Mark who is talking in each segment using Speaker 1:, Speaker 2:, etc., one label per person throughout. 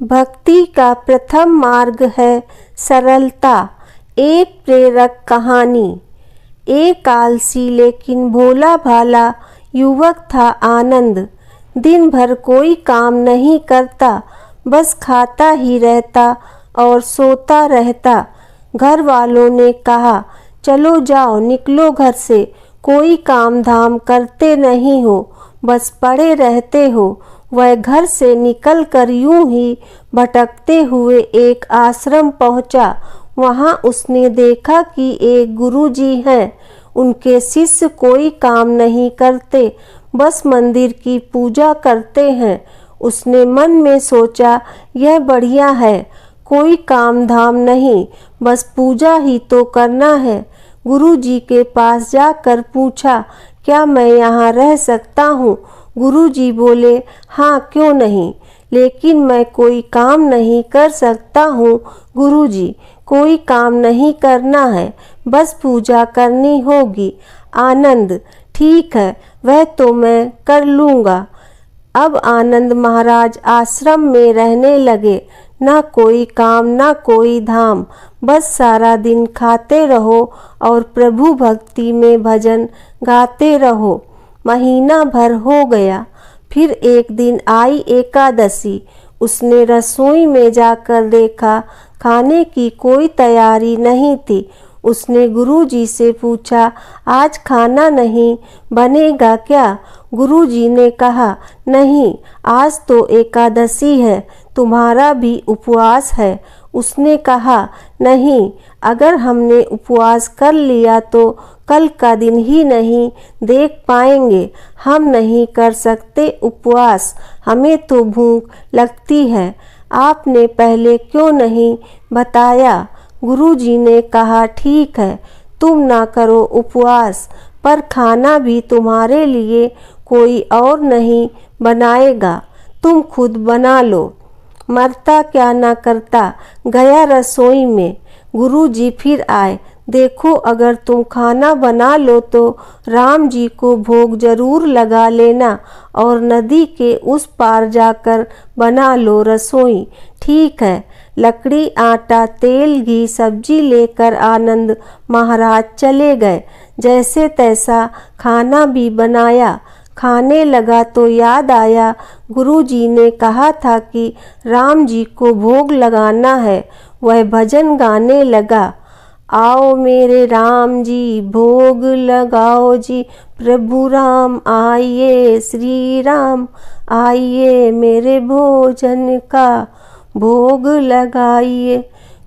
Speaker 1: भक्ति का प्रथम मार्ग है सरलता। एक प्रेरक कहानी। एक आलसी लेकिन भोला भाला युवक था आनंद। दिन भर कोई काम नहीं करता, बस खाता ही रहता और सोता रहता। घर वालों ने कहा, चलो जाओ निकलो घर से, कोई काम धाम करते नहीं हो, बस पड़े रहते हो। वह घर से निकलकर यूं ही भटकते हुए एक आश्रम पहुंचा। वहां उसने देखा कि एक गुरुजी हैं। उनके शिष्य कोई काम नहीं करते, बस मंदिर की पूजा करते हैं। उसने मन में सोचा, यह बढ़िया है, कोई काम धाम नहीं, बस पूजा ही तो करना है। गुरुजी के पास जाकर पूछा, क्या मैं यहाँ रह सकता हूँ? गुरुजी बोले, हाँ क्यों नहीं, लेकिन मैं कोई काम नहीं कर सकता हूँ। गुरुजी, कोई काम नहीं करना है, बस पूजा करनी होगी। आनंद, ठीक है, वह तो मैं कर लूँगा। अब आनंद महाराज आश्रम में रहने लगे। ना कोई काम ना कोई धाम, बस सारा दिन खाते रहो और प्रभु भक्ति में भजन गाते रहो। महीना भर हो गया। फिर एक दिन आई एकादशी। उसने रसोई में जाकर देखा, खाने की कोई तैयारी नहीं थी। उसने गुरुजी से पूछा, आज खाना नहीं बनेगा क्या? गुरुजी ने कहा, नहीं, आज तो एकादशी है, तुम्हारा भी उपवास है। उसने कहा, नहीं, अगर हमने उपवास कर लिया तो कल का दिन ही नहीं देख पाएंगे। हम नहीं कर सकते उपवास, हमें तो भूख लगती है। आपने पहले क्यों नहीं बताया? गुरुजी ने कहा, ठीक है, तुम ना करो उपवास, पर खाना भी तुम्हारे लिए कोई और नहीं बनाएगा, तुम खुद बना लो। मरता क्या ना करता, गया रसोई में। गुरुजी फिर आए, देखो अगर तुम खाना बना लो तो राम जी को भोग जरूर लगा लेना और नदी के उस पार जाकर बना लो रसोई। ठीक है। लकड़ी, आटा, तेल, घी, सब्जी लेकर आनंद महाराज चले गए। जैसे तैसा खाना भी बनाया। खाने लगा तो याद आया, गुरुजी ने कहा था कि राम जी को भोग लगाना है। वह भजन गाने लगा, आओ मेरे राम जी भोग लगाओ जी, प्रभु राम आइए, श्री राम आइए, मेरे भोजन का भोग लगाइए।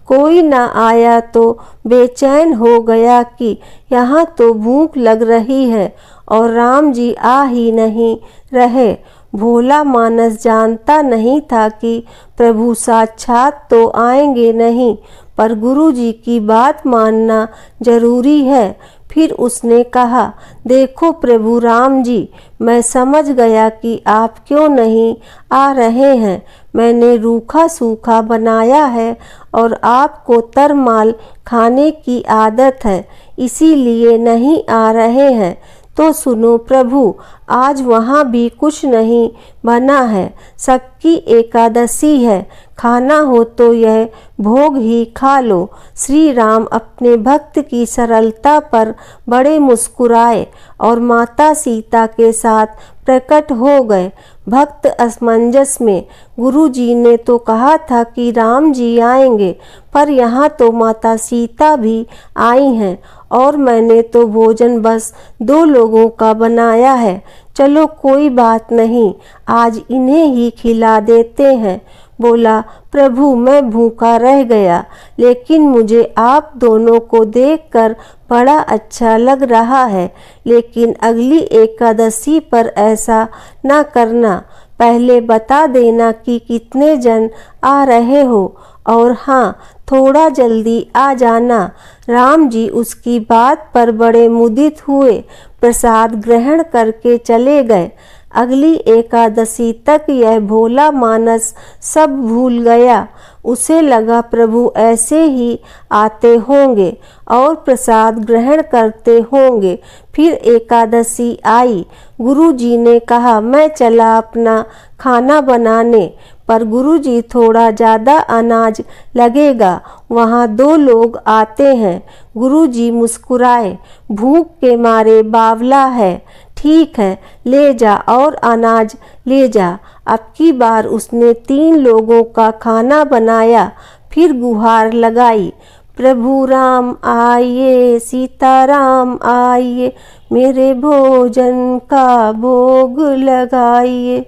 Speaker 1: कोई न आया तो बेचैन हो गया कि यहाँ तो भूख लग रही है और राम जी आ ही नहीं रहे। भोला मानस जानता नहीं था कि प्रभु साक्षात तो आएंगे नहीं, पर गुरुजी की बात मानना जरूरी है। फिर उसने कहा, देखो प्रभु राम जी, मैं समझ गया कि आप क्यों नहीं आ रहे हैं। मैंने रूखा सूखा बनाया है और आपको तरमाल खाने की आदत है, इसीलिए नहीं आ रहे हैं। तो सुनो प्रभु, आज वहाँ भी कुछ नहीं बना है। सबकी एकादशी है, खाना हो तो यह भोग ही खा लो। श्री राम अपने भक्त की सरलता पर बड़े मुस्कुराए और माता सीता के साथ प्रकट हो गए। भक्त असमंजस में। गुरुजी ने तो कहा था कि राम जी आएंगे, पर यहाँ तो माता सीता भी आई हैं और मैंने तो भोजन बस 2 लोगों का बनाया है। चलो कोई बात नहीं, आज इन्हें ही खिला देते हैं। बोला, प्रभु मैं भूखा रह गया, लेकिन मुझे आप दोनों को देखकर बड़ा अच्छा लग रहा है। लेकिन अगली एकादशी पर ऐसा ना करना, पहले बता देना कि कितने जन आ रहे हो, और हाँ, थोड़ा जल्दी आ जाना। राम जी उसकी बात पर बड़े मुदित हुए, प्रसाद ग्रहण करके चले गए। अगली एकादशी तक यह भोला मानस सब भूल गया। उसे लगा प्रभु ऐसे ही आते होंगे और प्रसाद ग्रहण करते होंगे। फिर एकादशी आई। गुरुजी ने कहा, मैं चला अपना खाना बनाने, पर गुरुजी थोड़ा ज़्यादा अनाज लगेगा, वहाँ 2 लोग आते हैं। गुरुजी मुस्कुराए, भूख के मारे बावला है, ठीक है ले जा और अनाज ले जा। अब की बार उसने 3 लोगों का खाना बनाया, फिर गुहार लगाई, प्रभु राम आइए, सीताराम आइए, मेरे भोजन का भोग लगाइए।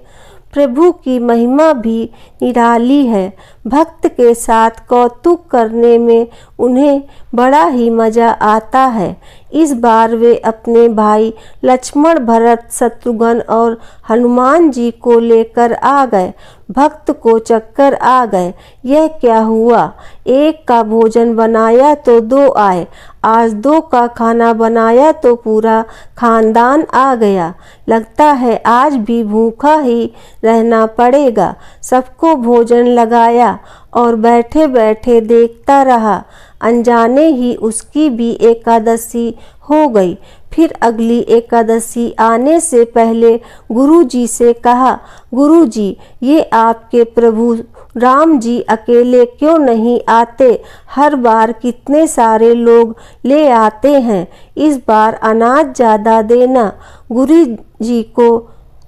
Speaker 1: प्रभु की महिमा भी निराली है। भक्त के साथ कौतुक करने में उन्हें बड़ा ही मज़ा आता है। इस बार वे अपने भाई लक्ष्मण, भरत, शत्रुघ्न और हनुमान जी को लेकर आ गए। भक्त को चक्कर आ गए, यह क्या हुआ? एक का भोजन बनाया तो 2 आए, आज 2 का खाना बनाया तो पूरा खानदान आ गया। लगता है आज भी भूखा ही रहना पड़ेगा। सबको भोजन लगाया और बैठे बैठे देखता रहा। अनजाने ही उसकी भी एकादशी हो गई। फिर अगली एकादशी आने से पहले गुरुजी से कहा, गुरुजी ये आपके प्रभु राम जी अकेले क्यों नहीं आते? हर बार कितने सारे लोग ले आते हैं, इस बार अनाज ज़्यादा देना।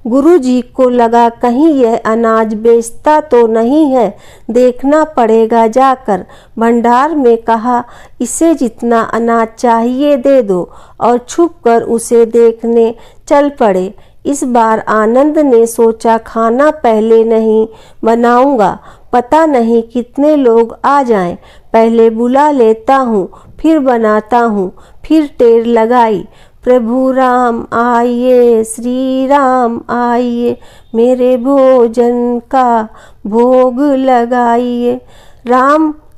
Speaker 1: गुरुजी को लगा कहीं यह अनाज बेचता तो नहीं है, देखना पड़ेगा जाकर। भंडार में कहा, इसे जितना अनाज चाहिए दे दो, और छुपकर उसे देखने चल पड़े। इस बार आनंद ने सोचा खाना पहले नहीं बनाऊंगा, पता नहीं कितने लोग आ जाएं, पहले बुला लेता हूँ फिर बनाता हूँ। फिर टेर लगाई, प्रभु राम आइए, श्री राम आइए, मेरे भोजन का भोग लगाइए।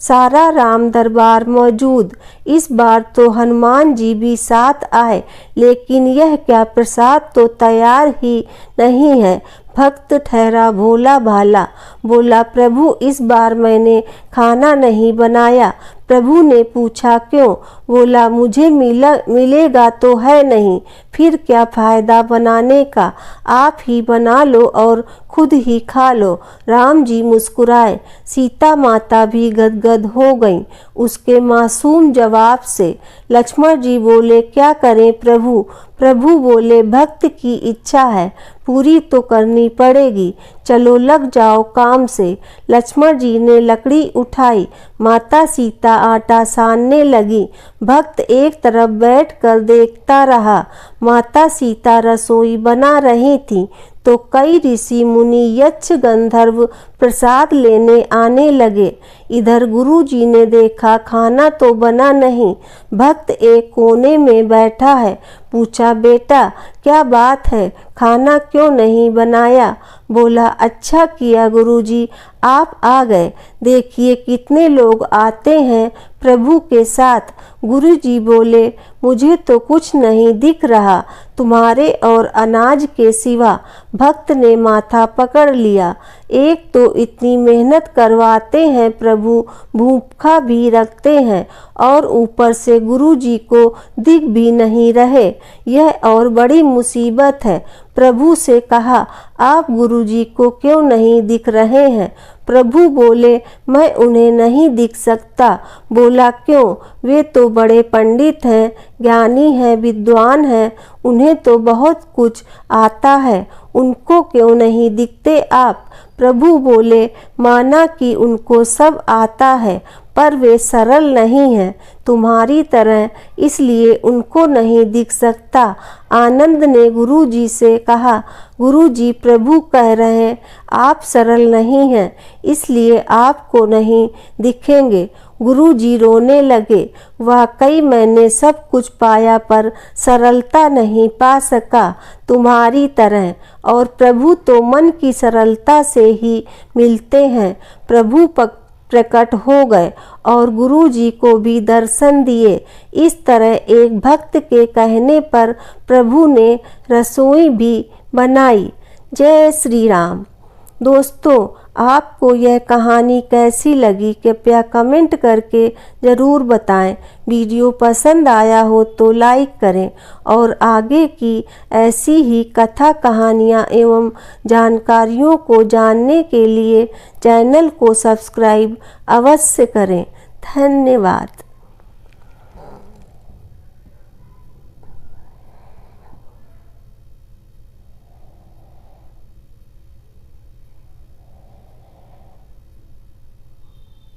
Speaker 1: सारा राम दरबार मौजूद। इस बार तो हनुमान जी भी साथ आए, लेकिन यह क्या प्रसाद तो तैयार ही नहीं है। भक्त ठहरा भोला भाला, बोला प्रभु इस बार मैंने खाना नहीं बनाया। प्रभु ने पूछा क्यों? बोला मुझे मिलेगा तो है नहीं, फिर क्या फ़ायदा बनाने का, आप ही बना लो और खुद ही खा लो। राम जी मुस्कुराए, सीता माता भी गदगद हो गईं उसके मासूम जवाब से। लक्ष्मण जी बोले क्या करें प्रभु? प्रभु बोले भक्त की इच्छा है, पूरी तो करनी पड़ेगी, चलो लग जाओ काम से। लक्ष्मण जी ने लकड़ी उठाई, माता सीता आटा सानने लगी। भक्त एक तरफ बैठकर देखता रहा। माता सीता रसोई बना रही थी तो कई ऋषि मुनि यक्ष गंधर्व प्रसाद लेने आने लगे। इधर गुरु जी ने देखा खाना तो बना नहीं, भक्त एक कोने में बैठा है। पूछा बेटा क्या बात है, खाना क्यों नहीं बनाया? बोला अच्छा किया गुरुजी आप आ गए, देखिए कितने लोग आते हैं प्रभु के साथ। गुरुजी बोले मुझे तो कुछ नहीं दिख रहा तुम्हारे और अनाज के सिवा। भक्त ने माथा पकड़ लिया, एक तो इतनी मेहनत करवाते हैं प्रभु, भूखा भी रखते हैं और ऊपर से गुरुजी को दिख भी नहीं रहे, यह और बड़ी मुसीबत है। प्रभु से कहा आप गुरुजी को क्यों नहीं दिख रहे हैं? प्रभु बोले मैं उन्हें नहीं दिख सकता। बोला क्यों? वे तो बड़े पंडित हैं, ज्ञानी हैं, विद्वान हैं, उन्हें तो बहुत कुछ आता है, उनको क्यों नहीं दिखते आप? प्रभु बोले माना कि उनको सब आता है पर वे सरल नहीं हैं तुम्हारी तरह, इसलिए उनको नहीं दिख सकता। आनंद ने गुरुजी से कहा गुरुजी प्रभु कह रहे हैं आप सरल नहीं हैं, इसलिए आपको नहीं दिखेंगे। गुरुजी रोने लगे, वाकई मैंने सब कुछ पाया पर सरलता नहीं पा सका तुम्हारी तरह, और प्रभु तो मन की सरलता से ही मिलते हैं। प्रभु प्रकट हो गए और गुरुजी को भी दर्शन दिए। इस तरह एक भक्त के कहने पर प्रभु ने रसोई भी बनाई। जय श्री राम। दोस्तों, आपको यह कहानी कैसी लगी कृपया कमेंट करके ज़रूर बताएं। वीडियो पसंद आया हो तो लाइक करें और आगे की ऐसी ही कथा कहानियाँ एवं जानकारियों को जानने के लिए चैनल को सब्सक्राइब अवश्य करें। धन्यवाद।